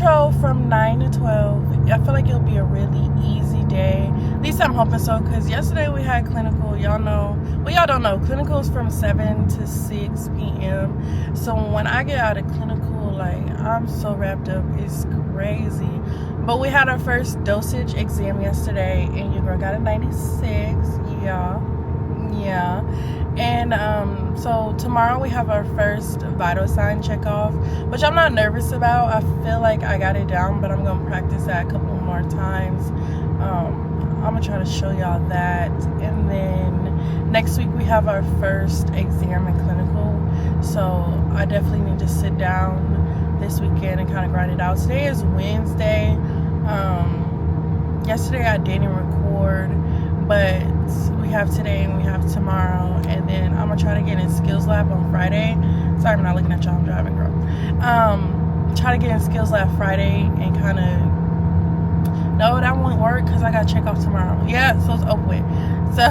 intro from 9 to 12. I feel like it'll be a really easy day. At least I'm hoping so, because yesterday we had clinical. Y'all know, well, y'all don't know, clinical is from 7 to 6 p.m. So when I get out of clinical, like, I'm so wrapped up. It's crazy. But we had our first dosage exam yesterday, and your girl got a 96. Yeah. And so tomorrow we have our first vital sign check off, which I'm not nervous about. I feel like I got it down, but I'm gonna practice that a couple more times. I'm gonna try to show y'all that. And then next week we have our first exam in clinical, so I definitely need to sit down this weekend and kind of grind it out. Today is Wednesday. Yesterday I didn't record, but we have today and we have tomorrow, and then I'm gonna try to get in skills lab on Friday. Sorry, I'm not looking at y'all, I'm driving, girl. Try to get in skills lab Friday and kind of, no, that won't work because I gotta check off tomorrow. Yeah, so it's over with. So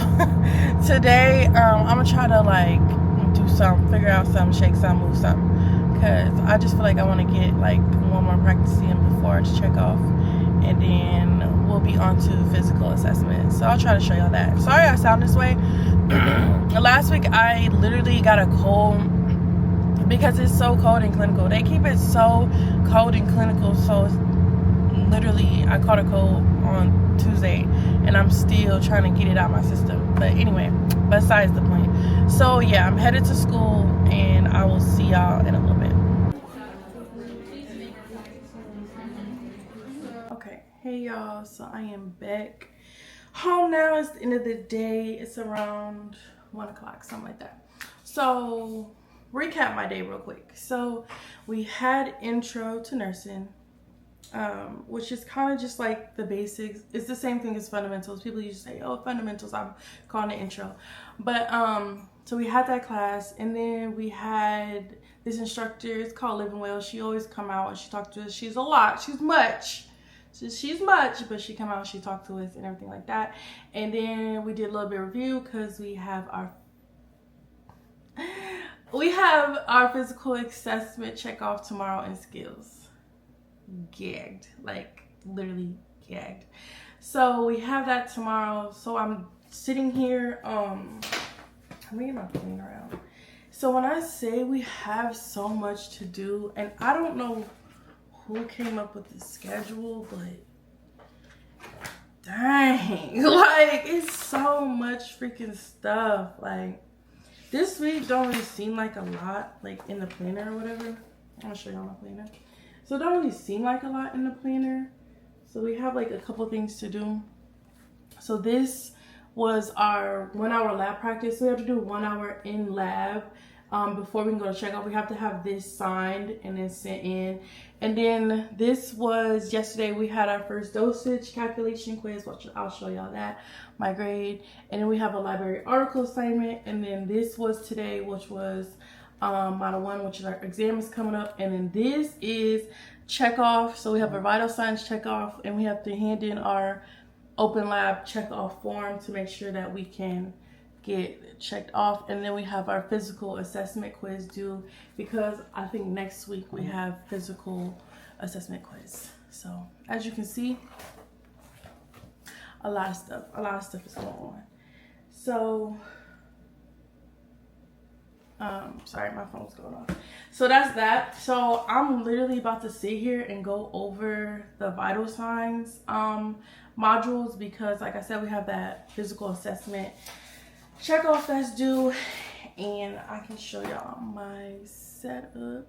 today I'm gonna try to like do something, figure out something, shake something, move something, because I just feel like I want to get like one more practice in before I just check off, and then we'll be on to physical assessment. So I'll try to show y'all that. Sorry I sound this way. Last week I literally got a cold because it's so cold in clinical. They keep it so cold in clinical, so literally I caught a cold on Tuesday and I'm still trying to get it out my system. But anyway, besides the point. So yeah, I'm headed to school and I will see y'all in a little bit. Okay, hey y'all, so I am back home now. It's the end of the day. It's around 1 o'clock, something like that. So recap my day real quick. So we had intro to nursing, which is kind of just like the basics. It's the same thing as fundamentals. People usually say, oh, fundamentals, I'm calling it intro. But so we had that class, and then we had this instructor. It's called Living Well. She always come out and she talked to us. She's a lot. She's much, but she come out, she talked to us and everything like that. And then we did a little bit of review because we have our physical assessment check off tomorrow in skills. Gagged, like literally gagged. So we have that tomorrow. So I'm sitting here, let me get my plane around. So when I say we have so much to do, and I don't know who came up with the schedule, but dang, like it's so much freaking stuff. Like this week don't really seem like a lot, like in the planner or whatever. I'm gonna show y'all my planner. So it don't really seem like a lot in the planner. So we have like a couple things to do. So this was our 1 hour lab practice. So we have to do 1 hour in lab. Before we can go to check out, we have to have this signed and then sent in. And then this was yesterday, we had our first dosage calculation quiz, which I'll show y'all that, my grade. And then we have a library article assignment. And then this was today, which was model 1, which is our exam is coming up. And then this is check off. So we have a vital signs check off, and we have to hand in our open lab check off form to make sure that we can get checked off. And then we have our physical assessment quiz due, because I think next week we have physical assessment quiz. So as you can see, a lot of stuff is going on. So sorry, my phone's going off. So that's that. So I'm literally about to sit here and go over the vital signs modules, because like I said, we have that physical assessment check off that's due, and I can show y'all my setup.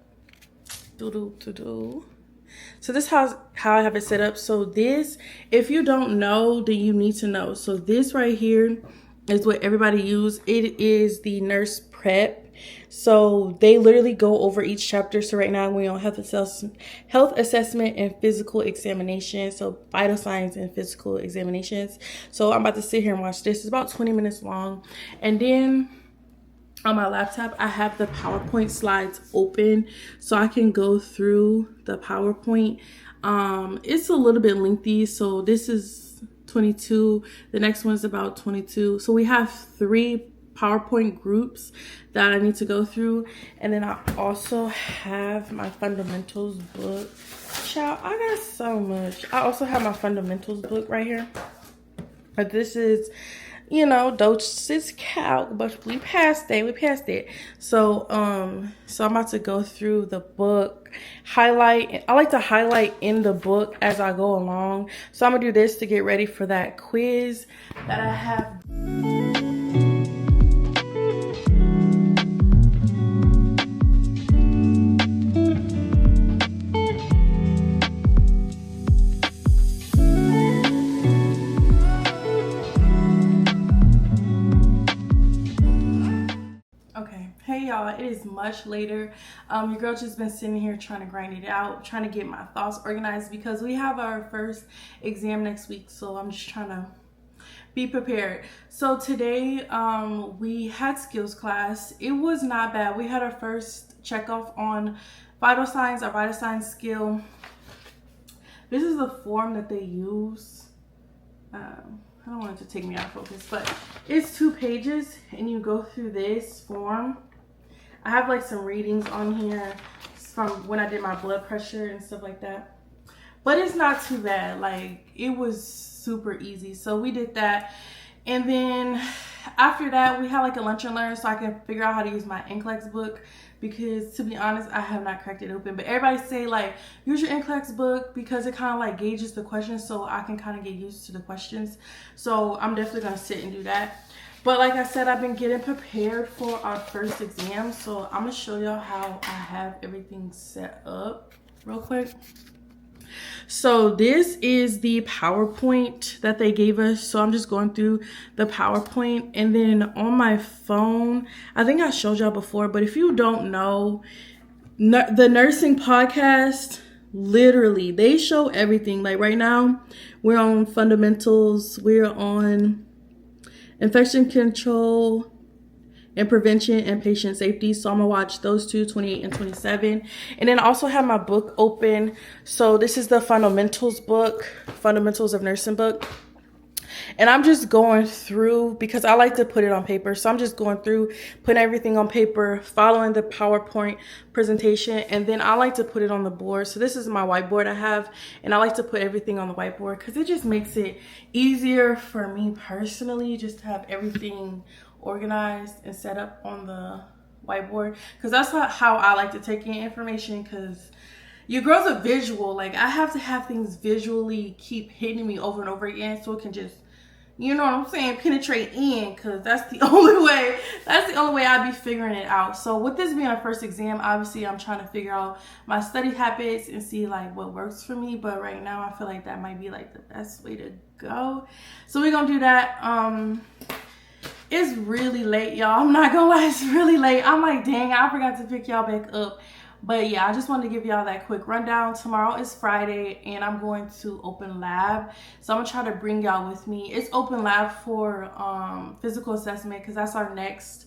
So this is how I have it set up. So this, if you don't know, then you need to know. So this right here is what everybody use. It is the nurse prep. So they literally go over each chapter. So right now we're on health assessment and physical examination. So vital signs and physical examinations. So I'm about to sit here and watch this. It's about 20 minutes long. And then on my laptop, I have the PowerPoint slides open so I can go through the PowerPoint. It's a little bit lengthy. So this is 22. The next one's about 22. So we have 3 PowerPoint groups that I need to go through. And then I also have my fundamentals book. Child, I got so much. I also have my fundamentals book right here. But this is, you know, Doge's calc, but we passed it. So I'm about to go through the book, highlight. I like to highlight in the book as I go along. So I'm gonna do this to get ready for that quiz that I have. Y'all, it is much later. Your girl just been sitting here trying to grind it out, trying to get my thoughts organized because we have our first exam next week, so I'm just trying to be prepared. So today we had skills class. It was not bad. We had our first check off on vital signs, our vital signs skill. This is the form that they use. I don't want it to take me out of focus, but it's 2 pages and you go through this form. I have like some readings on here from when I did my blood pressure and stuff like that. But it's not too bad. Like, it was super easy. So we did that. And then after that, we had like a lunch and learn so I can figure out how to use my NCLEX book. Because to be honest, I have not cracked it open. But everybody say like, use your NCLEX book because it kind of like gauges the questions so I can kind of get used to the questions. So I'm definitely going to sit and do that. But like I said, I've been getting prepared for our first exam. So I'm going to show y'all how I have everything set up real quick. So this is the PowerPoint that they gave us. So I'm just going through the PowerPoint. And then on my phone, I think I showed y'all before, but if you don't know, the nursing podcast, literally, they show everything. Like right now, we're on fundamentals. We're on infection control and prevention and patient safety. So I'm gonna watch those two, 28 and 27. And then I also have my book open. So this is the fundamentals book, fundamentals of nursing book. And I'm just going through because I like to put it on paper. So I'm just going through, putting everything on paper, following the PowerPoint presentation. And then I like to put it on the board. So this is my whiteboard I have. And I like to put everything on the whiteboard because it just makes it easier for me personally just to have everything organized and set up on the whiteboard. Because that's how I like to take in information because your girl's a visual. Like, I have to have things visually keep hitting me over and over again so it can just, you know what I'm saying, penetrate in, because that's the only way I be figuring it out. So with this being our first exam, obviously I'm trying to figure out my study habits and see like what works for me. But right now I feel like that might be like the best way to go. So we're gonna do that. It's really late, y'all. I'm not gonna lie, it's really late. I'm like, dang, I forgot to pick y'all back up. But yeah, I just wanted to give y'all that quick rundown. Tomorrow is Friday and I'm going to open lab. So I'm gonna try to bring y'all with me. It's open lab for physical assessment because that's our next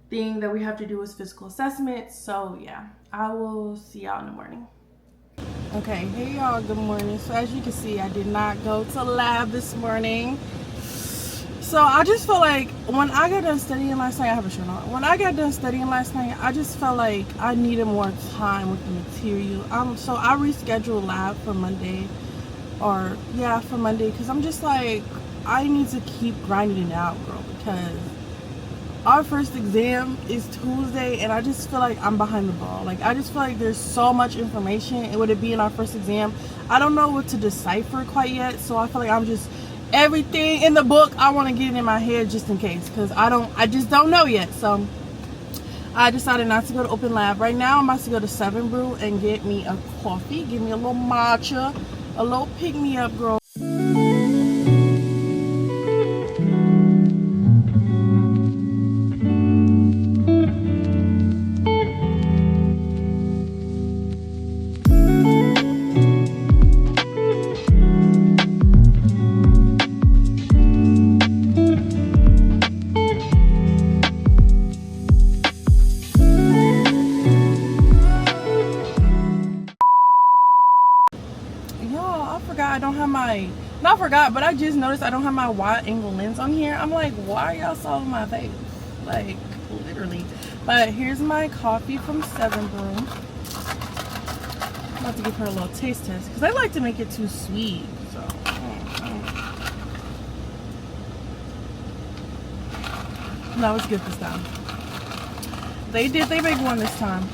thing that we have to do is physical assessment. So yeah, I will see y'all in the morning. Okay, hey y'all, good morning. So as you can see, I did not go to lab this morning. So I just felt like when I got done studying last night, I have a shirt on. When I got done studying last night, I just felt like I needed more time with the material. So I rescheduled lab for Monday, for Monday, because I'm just like, I need to keep grinding it out, girl, because our first exam is Tuesday, and I just feel like I'm behind the ball. Like, I just feel like there's so much information, and with it being our first exam, I don't know what to decipher quite yet, so I feel like I'm just everything in the book, I want to get it in my head just in case, because I just don't know yet. So I decided not to go to open lab. Right now I'm about to go to 7 Brew and get me a coffee, give me a little matcha, a little pick me up, girl. But I just noticed I don't have my wide angle lens on here. I'm like, why are y'all so in my face? like literally. But here's my coffee from 7 Brew. I'm about to give her a little taste test because I like to make it too sweet. So no, it's good this time. They did their big one this time.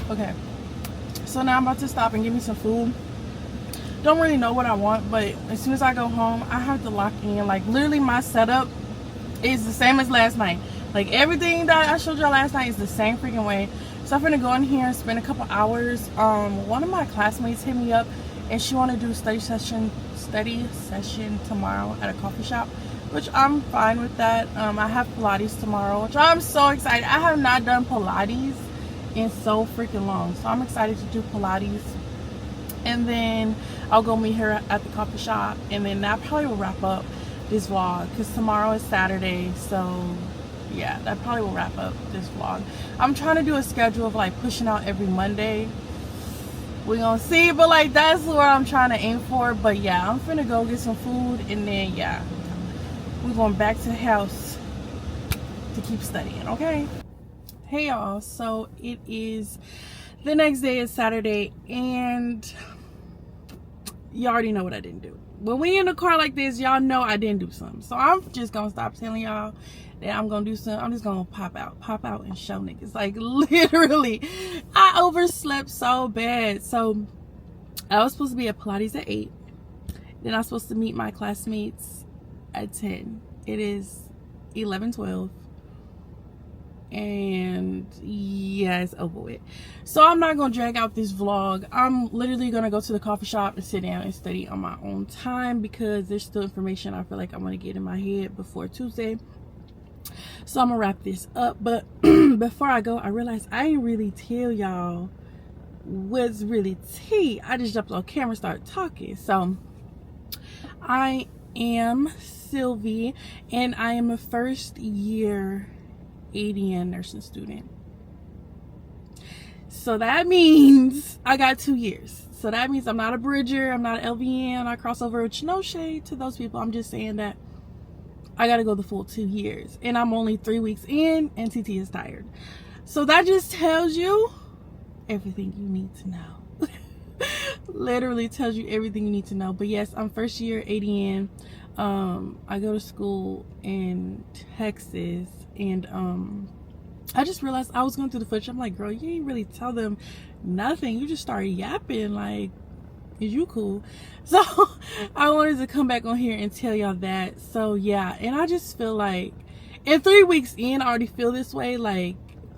Okay, so now I'm about to stop and get me some food. Don't really know what I want, but as soon as I go home, I have to lock in. Like literally my setup is the same as last night. Like everything that I showed y'all last night is the same freaking way. So I'm gonna go in here and spend a couple hours. One of my classmates hit me up and she wanna do a study session tomorrow at a coffee shop, which I'm fine with that. I have Pilates tomorrow, which I'm so excited. I have not done Pilates in so freaking long, so I'm excited to do Pilates. And then I'll go meet her at the coffee shop, and then that probably will wrap up this vlog because tomorrow is Saturday. So yeah, that probably will wrap up this vlog. I'm trying to do a schedule of like pushing out every Monday. We're gonna see, but like that's what I'm trying to aim for. But yeah, I'm finna go get some food, and then yeah, we're going back to the house to keep studying. Okay. Hey y'all, so it is the next day, is Saturday, and you already know what I didn't do. When we in the car like this, y'all know I didn't do something. So I'm just gonna stop telling y'all that I'm gonna do something. I'm just gonna pop out and show niggas. Like literally, I overslept so bad. So I was supposed to be at Pilates at 8. Then I was supposed to meet my classmates at 10. It is 11:12. And yeah, it's over with. So I'm not gonna drag out this vlog. I'm literally gonna go to the coffee shop and sit down and study on my own time because there's still information I feel like I want to get in my head before Tuesday. So I'm gonna wrap this up, but before I go, I realized I ain't really tell y'all what's really tea. I just jumped on camera and started talking. So I am Sylvi, and I am a first year ADN nursing student. So that means I got 2 years. So that means I'm not a bridger, I'm not an LVN, I cross over, which no shade to those people. I'm just saying that I gotta go the full 2 years, and I'm only 3 weeks in, and TT is tired. So that just tells you everything you need to know. Literally tells you everything you need to know. But yes, I'm first year ADN. I go to school in Texas, and I just realized I was going through the footage. I'm like, girl, you ain't really tell them nothing. You just started yapping. Like, is you cool? So I wanted to come back on here and tell y'all that. So yeah, and I just feel like in 3 weeks in, I already feel this way. Like,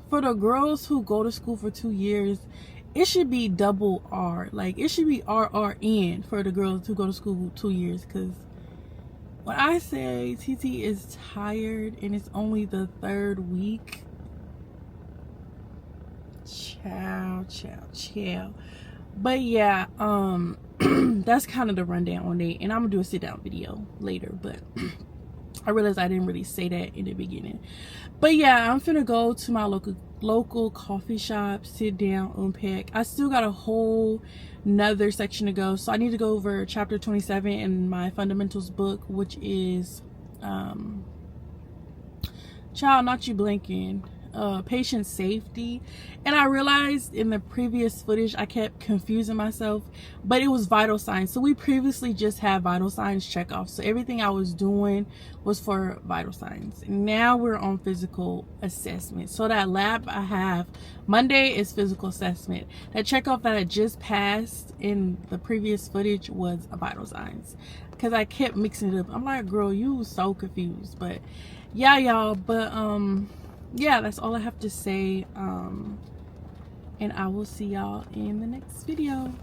for the girls who go to school for 2 years, it should be double R. Like, it should be RRN for the girls who go to school 2 years. Because when I say TT is tired and it's only the 3rd week, ciao. But yeah, that's kind of the rundown on it, and I'm gonna do a sit down video later. But I realized I didn't really say that in the beginning. But yeah, I'm finna go to my local coffee shop, sit down, unpack. I still got a whole another section to go, so I need to go over chapter 27 in my fundamentals book, which is child, not you blinking, patient safety. And I realized in the previous footage I kept confusing myself, but it was vital signs. So we previously just had vital signs check off, so everything I was doing was for vital signs. Now we're on physical assessment. So that lab I have Monday is physical assessment. That check off that I just passed in the previous footage was a vital signs, because I kept mixing it up. I'm like, girl, you was so confused. But yeah, y'all, but yeah, that's all I have to say, and I will see y'all in the next video.